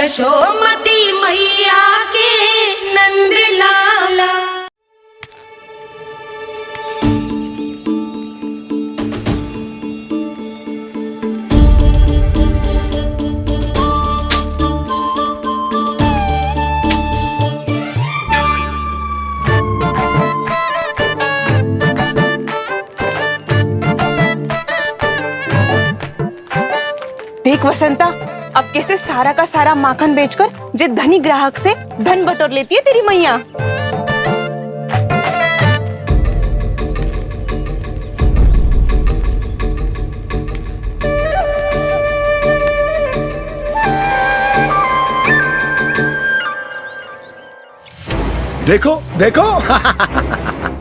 यशोमती मैया के नंद लाला। देख वसंता, अब कैसे सारा का सारा माखन बेचकर जे धनी ग्राहक से धन बटोर लेती है तेरी मैया। देखो देखो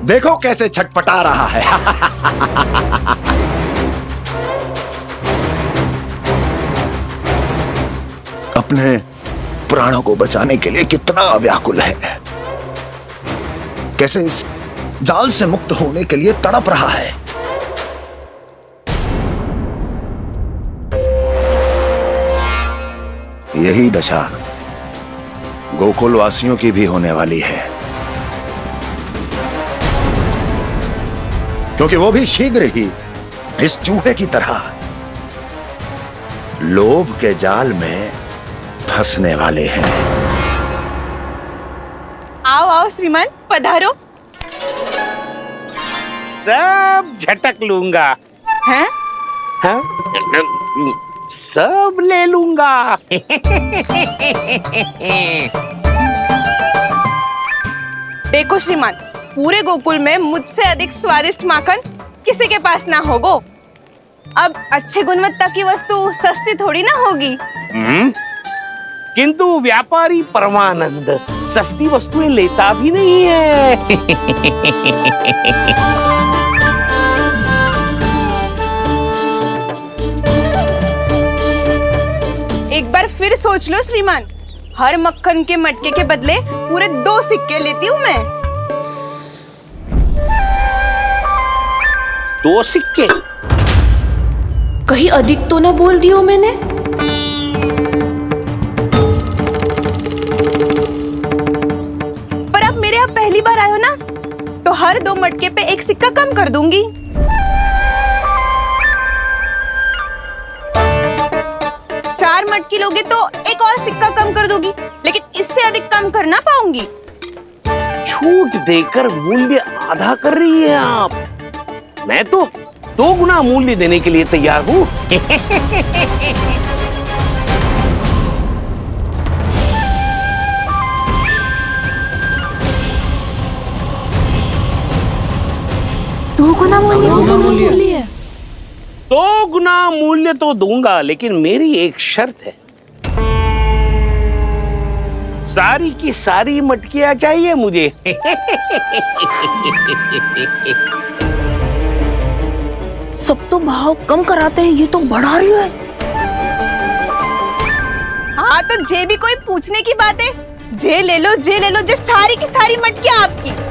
देखो कैसे छटपटा रहा है। अपने प्राणों को बचाने के लिए कितना व्याकुल है, कैसे इस जाल से मुक्त होने के लिए तड़प रहा है। यही दशा गोकुल वासियों की भी होने वाली है, क्योंकि वो भी शीघ्र ही इस चूहे की तरह लोभ के जाल में फंसने वाले हैं। आओ आओ श्रीमान, पधारो। सब झटक लूंगा। हैं? हाँ? सब ले लूंगा। देखो श्रीमान, पूरे गोकुल में मुझसे अधिक स्वादिष्ट माखन किसी के पास ना होगो। अब अच्छे गुणवत्ता की वस्तु सस्ती थोड़ी ना होगी। किंतु व्यापारी परमानंद सस्ती वस्तुएं लेता भी नहीं है। एक बार फिर सोच लो श्रीमान, हर मक्खन के मटके के बदले पूरे 2 सिक्के लेती हूँ मैं। 2 सिक्के? कहीं अधिक तो ना बोल दियो मैंने? पर आप मेरे यहाँ पहली बार आए हो ना, तो हर 2 मटके पे 1 सिक्का कम कर दूंगी। चार मटकी लोगे तो 1 और सिक्का कम कर दूंगी, लेकिन इससे अधिक कम कर ना पाऊंगी। छूट देकर मूल्य आधा कर रही है आप। मैं तो 2 गुना मूल्य देने के लिए तैयार हूँ। दो गुना मूल्य? 2 गुना मूल्य तो दूंगा, लेकिन मेरी एक शर्त है। सारी की सारी मटकियां चाहिए मुझे। सब तो भाव कम कराते हैं, ये तो बढ़ा रही है। हाँ तो जे भी कोई पूछने की बात है, जे ले लो, जे ले लो, जे सारी की सारी मटकियां आपकी।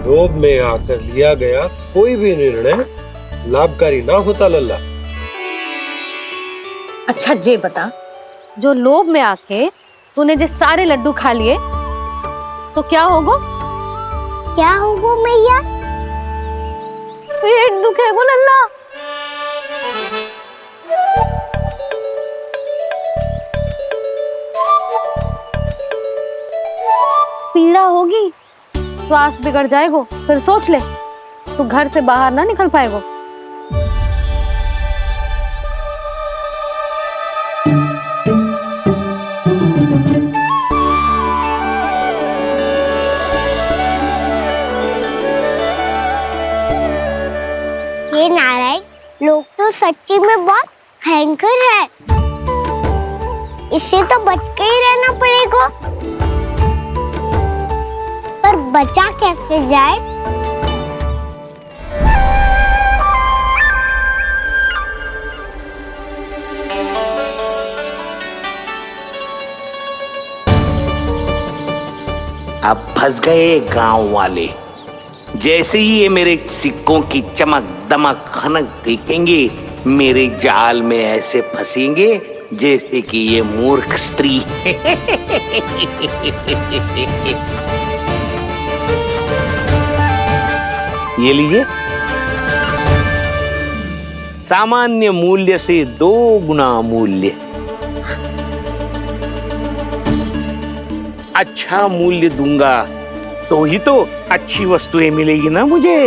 लोभ में आकर लिया गया कोई भी निर्णय लाभकारी ना होता लल्ला। अच्छा जे बता, जो लोभ में आके तूने जे सारे लड्डू खा लिए तो क्या होगा? क्या होगा मैया? पेट दुखेगा लल्ला। पीड़ा होगी, श्वास बिगड़ जाएगा, फिर सोच ले तू घर से बाहर ना निकल पाएगा। ये नारायण लोग तो सच्ची में बहुत भयंकर है, इससे तो बच के ही रहना पड़ेगा। पर बचा कैसे जाए? अब फंस गए गांव वाले। जैसे ही ये मेरे सिक्कों की चमक दमक खनक देखेंगे, मेरे जाल में ऐसे फंसेंगे जैसे कि ये मूर्ख स्त्री। ये लीजिए, सामान्य मूल्य से 2 गुना मूल्य। अच्छा मूल्य दूंगा तो ही तो अच्छी वस्तुएं मिलेगी ना मुझे।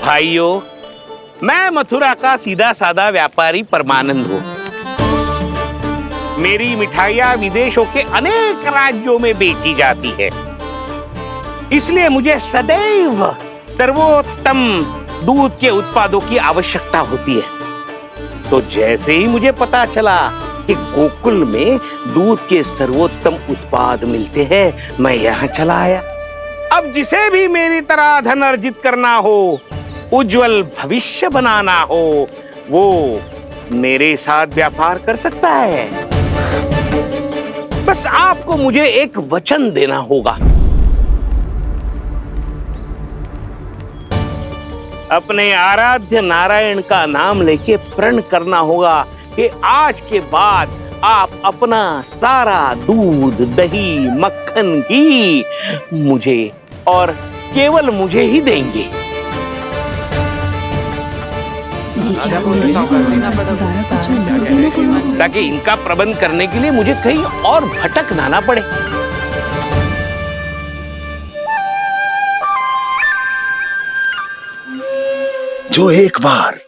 भाइयों, मैं मथुरा का सीधा साधा व्यापारी परमानंद हूं। मेरी मिठाइयां विदेशों के अनेक राज्यों में बेची जाती है, इसलिए मुझे सदैव सर्वोत्तम दूध के उत्पादों की आवश्यकता होती है। तो जैसे ही मुझे पता चला कि गोकुल में दूध के सर्वोत्तम उत्पाद मिलते हैं, मैं यहाँ चला आया। अब जिसे भी मेरी तरह धन अर्जित करना हो, उज्जवल भविष्य बनाना हो, वो मेरे साथ व्यापार कर सकता है। बस आपको मुझे एक वचन देना होगा। अपने आराध्य नारायण का नाम लेके प्रण करना होगा कि आज के बाद आप अपना सारा दूध, दही, मक्खन, घी मुझे और केवल मुझे ही देंगे। ताकि इनका प्रबंध करने के लिए मुझे कहीं और भटकना ना पड़े। जो एक बार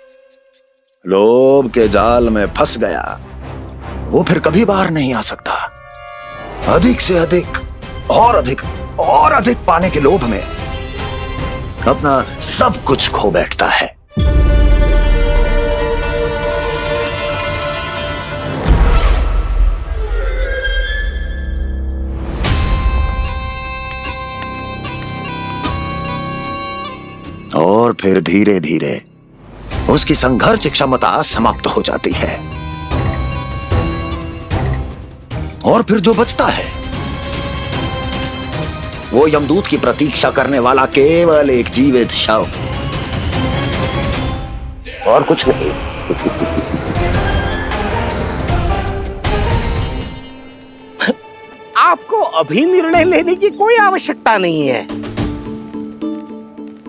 लोभ के जाल में फंस गया, वो फिर कभी बाहर नहीं आ सकता। अधिक से अधिक और अधिक और अधिक पाने के लोभ में अपना सब कुछ खो बैठता है। और फिर धीरे धीरे उसकी संघर्ष क्षमता समाप्त हो जाती है, और फिर जो बचता है वो यमदूत की प्रतीक्षा करने वाला केवल एक जीवित शव, और कुछ नहीं। आपको अभी निर्णय लेने की कोई आवश्यकता नहीं है।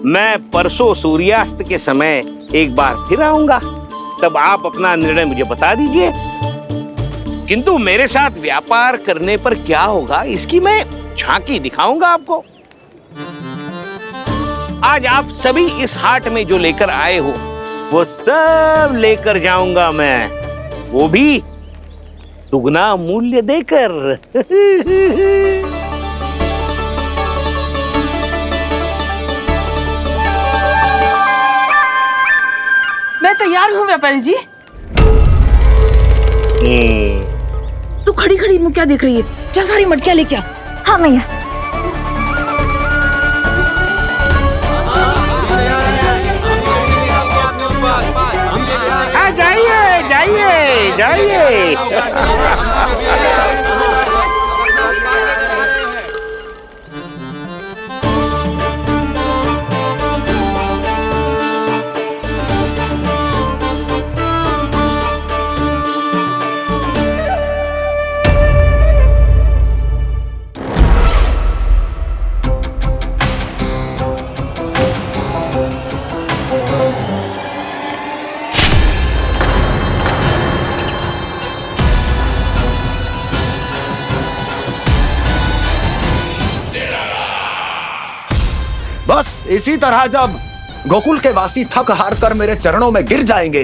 मैं परसों सूर्यास्त के समय एक बार फिर आऊंगा, तब आप अपना निर्णय मुझे बता दीजिए। किंतु मेरे साथ व्यापार करने पर क्या होगा, इसकी मैं झांकी दिखाऊंगा आपको। आज आप सभी इस हाट में जो लेकर आए हो, वो सब लेकर जाऊंगा मैं, वो भी दुगना मूल्य देकर। मैं तैयार हूँ व्यापारी जी। तू खड़ी खड़ी मुँह क्या देख रही है? चल सारी मटकियाँ लेके आ। हाँ मैया। जाइए जाइए जाइए। बस इसी तरह जब गोकुल के वासी थक हार कर मेरे चरणों में गिर जाएंगे,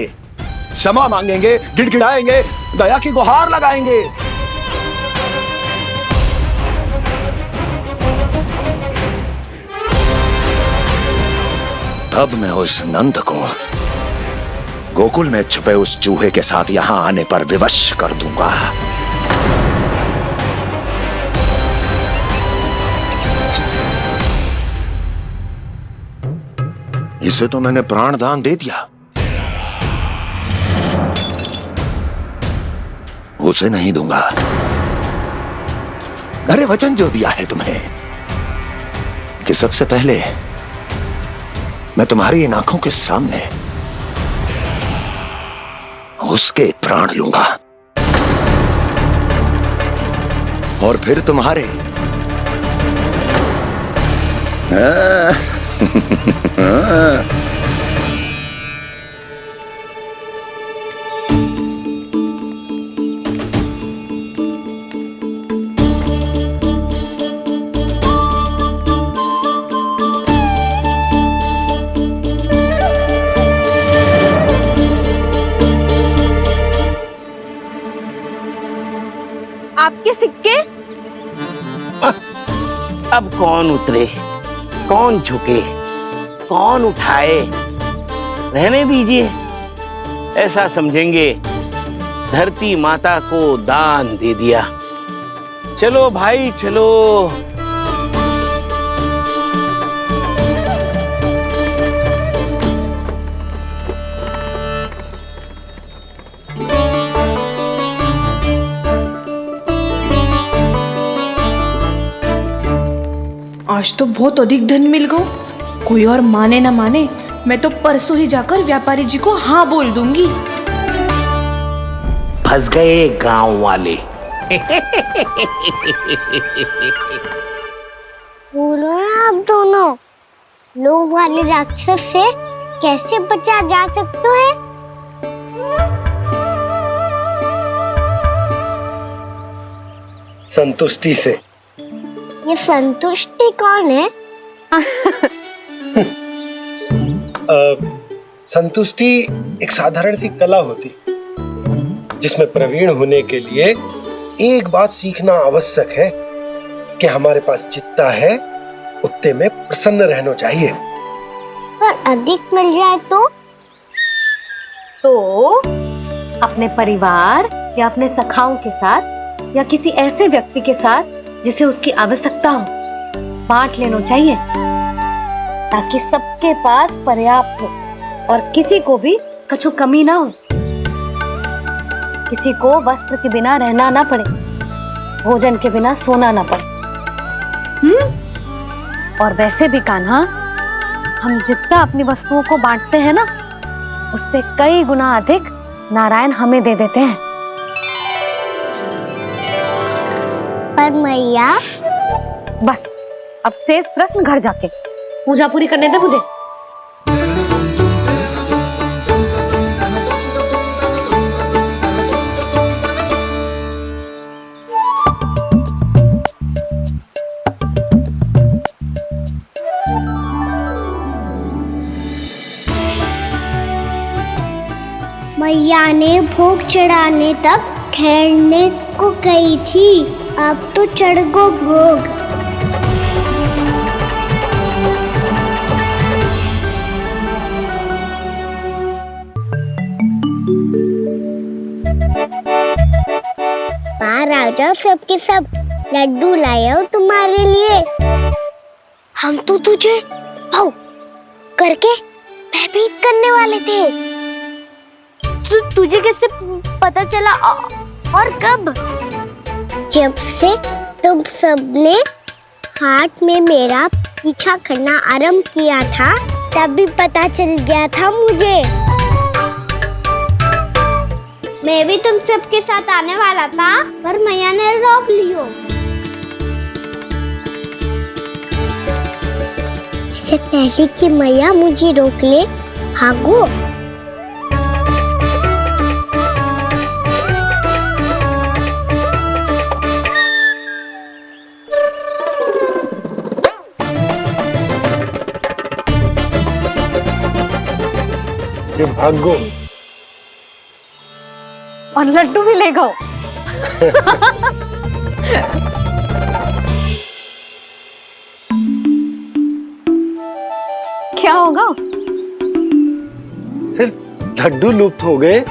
क्षमा मांगेंगे, गिड़गिड़ाएंगे, दया की गुहार लगाएंगे, तब मैं उस नंद को गोकुल में छुपे उस चूहे के साथ यहां आने पर विवश कर दूंगा। इसे तो मैंने प्राण दान दे दिया, उसे नहीं दूंगा। अरे वचन जो दिया है तुम्हें कि सबसे पहले मैं तुम्हारी इन आंखों के सामने उसके प्राण लूंगा और फिर तुम्हारे। आपके सिक्के? अब कौन उतरे, कौन झुके, कौन उठाए? रहने दीजिए, ऐसा समझेंगे धरती माता को दान दे दिया। चलो भाई चलो। आज तो बहुत अधिक धन मिल गया। कोई और माने ना माने, मैं तो परसों ही जाकर व्यापारी जी को हाँ बोल दूंगी। फंस गए गांव वाले। बोलो ना आप दोनों, लोभ वाले राक्षस से कैसे बचा जा सकता है? संतुष्टि से। ये संतुष्टि कौन है? संतुष्टि एक साधारण सी कला होती जिसमें प्रवीण होने के लिए एक बात सीखना आवश्यक है कि हमारे पास जितना है उतने में प्रसन्न रहना चाहिए। पर अधिक मिल जाए तो अपने परिवार या अपने सखाओं के साथ या किसी ऐसे व्यक्ति के साथ जिसे उसकी आवश्यकता हो बांट लेना चाहिए, ताकि सबके पास पर्याप्त हो और किसी को भी कछु कमी ना हो, किसी को वस्त्र के बिना रहना ना पड़े, भोजन के बिना सोना ना पड़े। और वैसे भी कान्हा, हम जितना अपनी वस्तुओं को बांटते हैं ना, उससे कई गुना अधिक नारायण हमें दे देते हैं। पर मैया, बस अब शेष प्रश्न घर जाके पूजा पूरी करने दे मुझे। मैया ने भोग चढ़ाने तक ठहरने को कही थी, अब तो चढ़ गो भोग। बाहर आ जाओ, सबके सब लड्डू लाए हो तुम्हारे लिए। हम तो तुझे भाव करके भयभीत करने वाले थे। तुझे कैसे पता चला और कब? जब से तुम सबने हाथ में मेरा पीछा करना आरंभ किया था, तभी पता चल गया था मुझे। मैं भी तुम सबके साथ आने वाला था, पर मैया ने रोक लियो। इससे पहले कि मैया मुझे रोक ले, भागो। भागो और लड्डू भी ले गो। क्या होगा? फिर लड्डू लुप्त हो गए,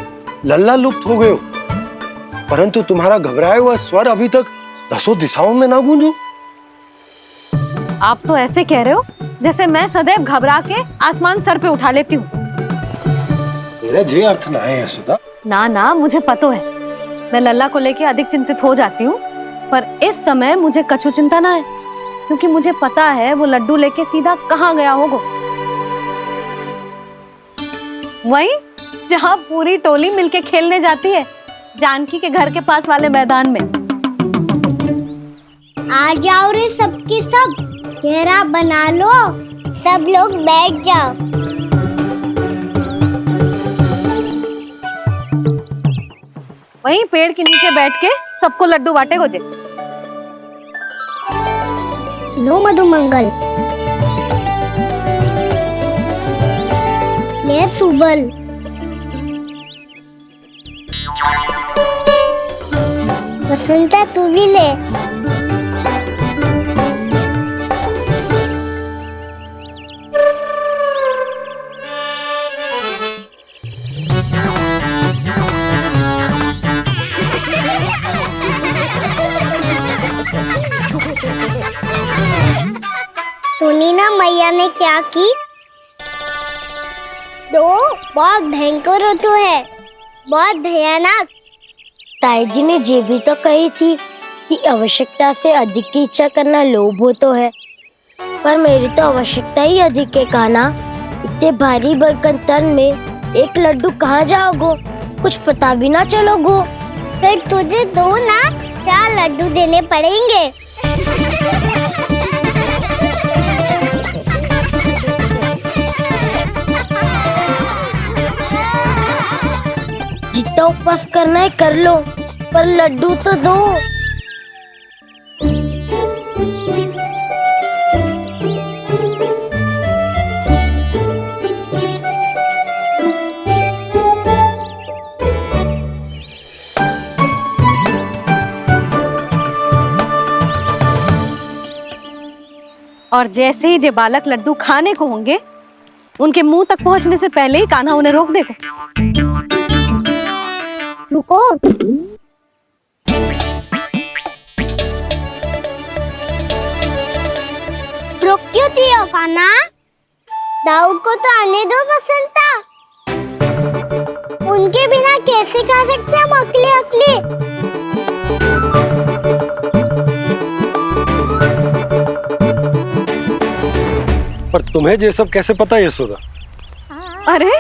लल्ला लुप्त हो गए, परंतु तुम्हारा घबराया हुआ स्वर अभी तक 10 दिशाओं में ना गूंजो। आप तो ऐसे कह रहे हो जैसे मैं सदैव घबरा के आसमान सर पे उठा लेती हूँ। मेरा जे अर्थ ना है यशोदा। ना ना, मुझे पता है। मैं लल्ला को लेके अधिक चिंतित हो जाती हूँ, पर इस समय मुझे कछु चिंता ना है, क्योंकि मुझे पता है वो लड्डू लेके सीधा कहाँ गया होगा। वहीं जहाँ पूरी टोली मिलके खेलने जाती है, जानकी के घर के पास वाले मैदान में। आ जाओ रे सबके सब, घेरा बना लो, सब लोग बैठ जाओ। वहीं पेड़ के नीचे बैठ के सबको लड्डू बांटे गोजे। लो मधुमंगल, ले सुबल, वसंता तू भी ले। सुनी ना मैया ने क्या की? तो बहुत भयंकर ऋतु है, बहुत भयानक। ताई जी ने ये भी तो कही थी कि आवश्यकता से अधिक की इच्छा करना लोभ हो तो है, पर मेरी तो आवश्यकता ही अधिक है। कान्हा, इतने भारी भरकम तन में एक लड्डू कहाँ जाओगो? कुछ पता भी ना चलोगो। फिर तुझे 2 ना 4 लड्डू देने पड़ेंगे। जितना उपवास करना है कर लो, पर लड्डू तो दो। और जैसे ही जे बालक लड्डू खाने को होंगे, उनके मुंह तक पहुंचने से पहले ही कान्हा उन्हें रोक देगा। रुको, रुक क्यों दियो कान्हा? दाऊद को तो आने दो बसंता। उनके बिना कैसे खा सकते हम अकेले अकेले? पर तुम्हें ये सब कैसे पता यशोदा? अरे,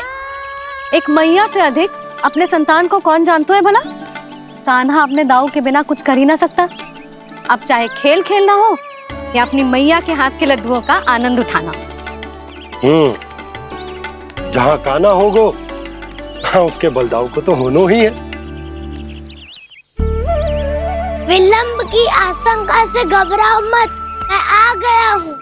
एक मैया से अधिक अपने संतान को कौन जानता है भला? कान्हा अपने दाऊ के बिना कुछ कर ही ना सकता। अब चाहे खेल खेलना हो या अपनी मैया के हाथ के लड्डुओं का आनंद उठाना। जहाँ कान्हा होगो, हाँ उसके बलदाऊ को तो होनो ही है। विलंब की आशंका से घबराओ मत, मैं आ गया हूँ।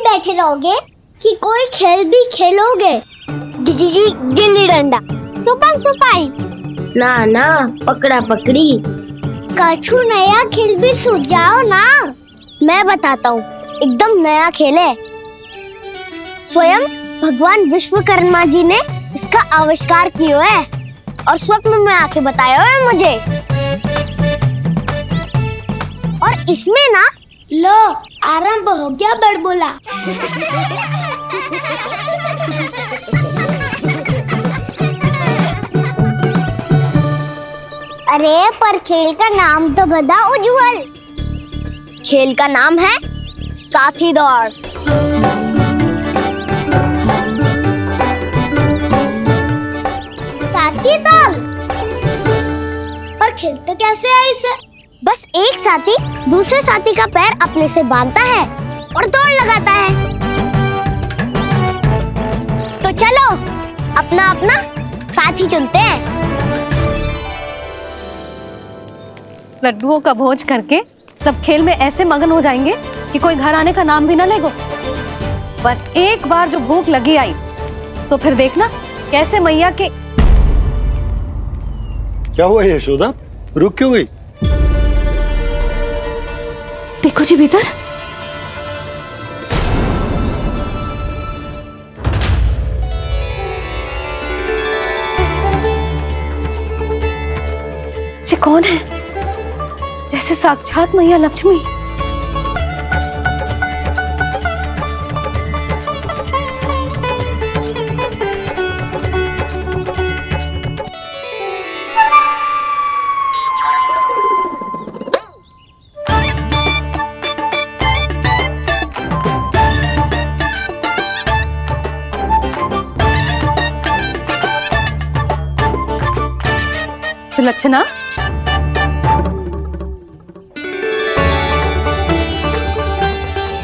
बैठे रहोगे कि कोई खेल भी खेलोगे? गिल्ली डंडा, छुपन छुपाई, ना ना पकड़ा पकड़ी, कछु नया खेल भी सुझाओ ना। मैं बताता हूँ, एकदम नया खेल है। स्वयं भगवान विश्वकर्मा जी ने इसका आविष्कार किया है और स्वप्न में आके बताया है मुझे। और इसमें ना, लो आरंभ हो गया बड़बोला। अरे पर खेल का नाम तो बता उज्जवल। खेल का नाम है साथी दौड़। साथी दौड़? पर खेलते कैसे है इसे? बस एक साथी दूसरे साथी का पैर अपने से बांधता है और दौड़ लगाता है। तो चलो अपना अपना साथी चुनते हैं। लड्डुओं का भोज करके सब खेल में ऐसे मगन हो जाएंगे कि कोई घर आने का नाम भी ना लेगो। पर एक बार जो भूख लगी आई तो फिर देखना कैसे मैया के। क्या हुआ यशोदा, रुक क्यों गई? देखो जी भीतर। ये कौन है? जैसे साक्षात मैया लक्ष्मी। सुलक्षणा,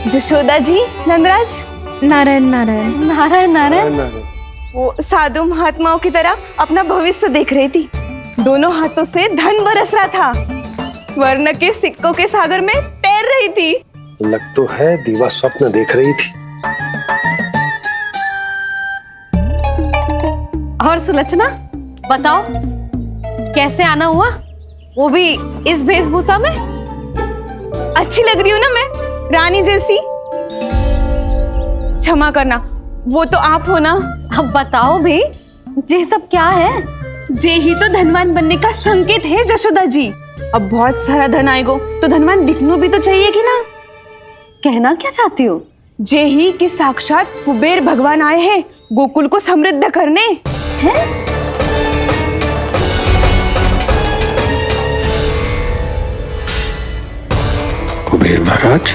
जशोदा जी, नंदराज। नारायण नारायण। नारायण नारायण। वो साधु महात्माओं की तरह अपना भविष्य देख रही थी। दोनों हाथों से धन बरस रहा था। स्वर्ण के सिक्कों के सागर में तैर रही थी। लग तो है दीवा स्वप्न देख रही थी। और सुलक्षणा बताओ, कैसे आना हुआ, वो भी इस वेशभूषा में? अच्छी लग रही हूँ ना मैं, रानी जैसी? क्षमा करना, वो तो आप हो ना। अब बताओ भी, ये सब क्या है? जे ही तो धनवान बनने का संकेत है जशोदा जी। अब बहुत सारा धन आएगो तो धनवान दिखना भी तो चाहिए कि ना। कहना क्या चाहती हो? जे ही कि साक्षात कुबेर भगवान आए हैं गोकुल को समृद्ध करने। हैं? कुबेर महाराज?